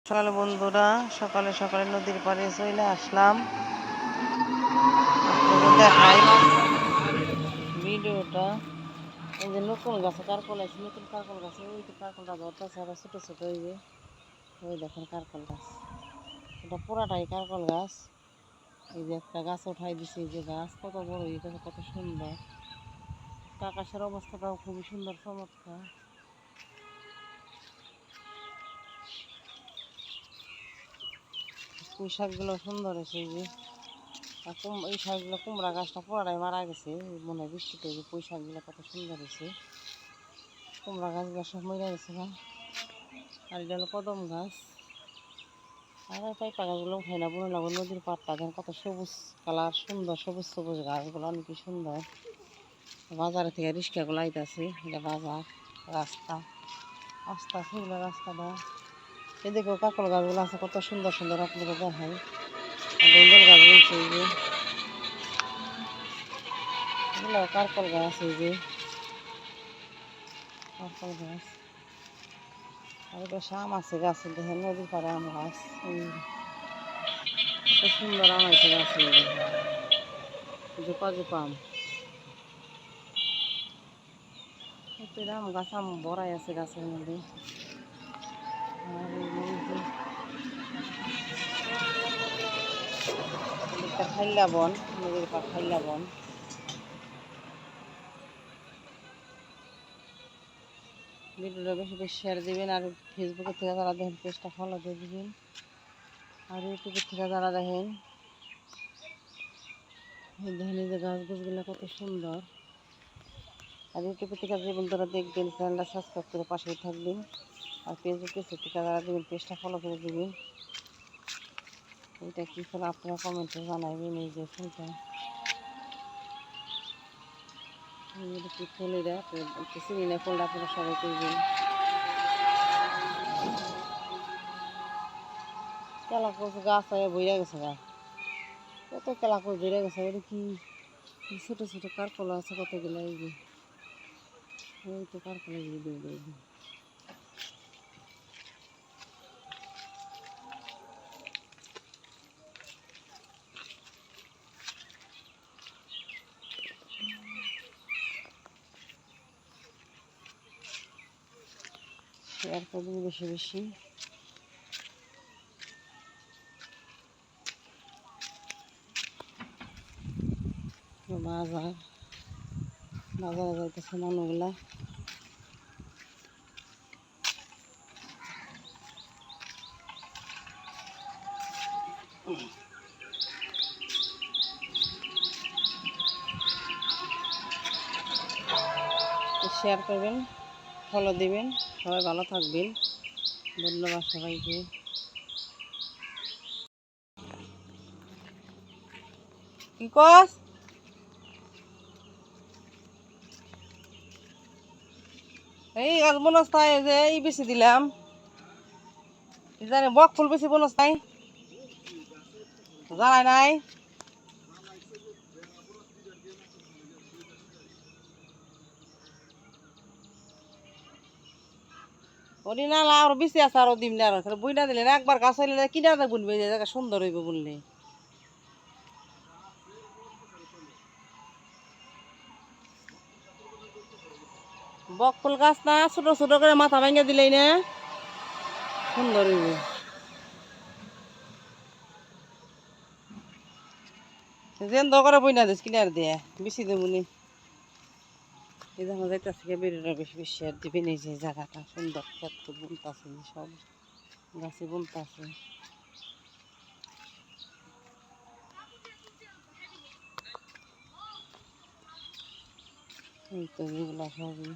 সকালে বন্ধুরা, সকালে সকালে নদীর পাড়ে চলে আসলাম। দেখাই ভিডিওটা। এই যে নতুন গাছে কারকল আছে, নতুন কারকল গাছে ওই তো কারকলটা ধরতেছে, আবার ছোটো ছোটো ওই যে ওই দেখেন কারকল গাছ। এটা পুরাটাই কারকল গাছ। এই যে একটা গাছ উঠাই দিছে, এই যে গাছ কত বড় হয়ে গেছে, কত সুন্দর। আকাশের অবস্থাটাও খুবই সুন্দর, চমৎকার। পুঁই শাকগুলো সুন্দর হয়েছে। এই যে এই শাকগুলো, কুমড়া গাছটা পুরাটাই মারা গেছে মনে হয় বৃষ্টিতে। যে পুঁই শাকগুলো কত সুন্দর হয়েছে, কুমড়া গাছগুলো সব মরে গেছে না। আর এটা হলো কদম গাছ। আর পাইপা গাছগুলো উঠাই না, বলে লাগবে নদীর পাড়টা দেখেন কত সবুজ কালার, সুন্দর সবুজ সবুজ গাছগুলো অনেক সুন্দর। বাজারে থেকে রিক্সাগুলো আইতেছে, এটা বাজার রাস্তা, আস্তে আস্তে এগুলো রাস্তাটা। এদিকেও কাকল গাছগুলো আছে কত সুন্দর সুন্দর, আপনাকে দেখাই। বেঙ্গল গাছ বলছে, এই যে এগুলো কারকল গাছ। এই যে কারকল গাছ। আর এটা আম আছে গাছে, দেখেন নদীর পাড়ে আম গাছ। কত সুন্দর আম আছে গাছে, জোপা জোপা আম। আম গাছ, আম ভরাই আছে গাছের মধ্যে। আর একটা খাইলা বন, নদীর পাড় খাইলা বন। ভিডিওটা বেশি বেশি শেয়ার দিবেন। আর ফেসবুকের থেকে যারা দেখেন পেজটা ফলো দিয়ে দিবেন। আর ইউটিউবের থেকে যারা দেখেন, দেখেন এই যে গাছ গাছগুলো কত সুন্দর। আর ইউটিউবের থেকে যে বন্ধুরা দেখবেন, চ্যানেলটা সাবস্ক্রাইব করে পাশেই থাকবেন। আর ফেসবুক পেজ থেকে যারা দেবেন, পেজটা ফলো করে দেবেন। এটা কী ফুল আপনারা কমেন্টে জানাবেন। এই যে ফুলটা কি ফুল, এটা চিনি না ফুলটা, আপনারা সবাই করবেন। কেলাকুচ গাছ বইরা গেছে গা, কত কেলাকুচ বইরা গেছে। এটা কি ছোটো ছোটো কারকলা আছে কতগুলো। এই যে ওই তো কারকলা ভিডিও দেখবেন। শেয়ার করবেন বেশি বেশি। বাজার বাজারে যাইতেছে মানুষগুলা। শেয়ার করবেন, ফলো দিবেন। সবাই ভালো থাকবেন। ধন্যবাদ সবাইকে। কি কস? এই গাছ বনস নাই, যে এই বেশি দিলাম, জানি বক ফুল বেশি বনস নাই, জানাই নাই। ওরি না আর বেশি আছে, আরো দিম না। আর বইনা দিলে না, একবার গাছ হইলে কিনা বুনবে, যে জায়গা সুন্দর হইব বুনলে। বক ফুল গাছ না, ছোট ছোট করে মাথা ভেঙে দিলেই না সুন্দর হইব। যেন দরকারে বইনা দিস, কিনার দিয়ে বেশি দেবনি। এই যে আমার যাইতেছে বেরোটা বেশি বেশি শেয়ার দিবেন। এই যে জায়গাটা সুন্দর, ক্ষেত বুনতাছে, সব গাছে বুনতাছে। এই তো এগুলা সবই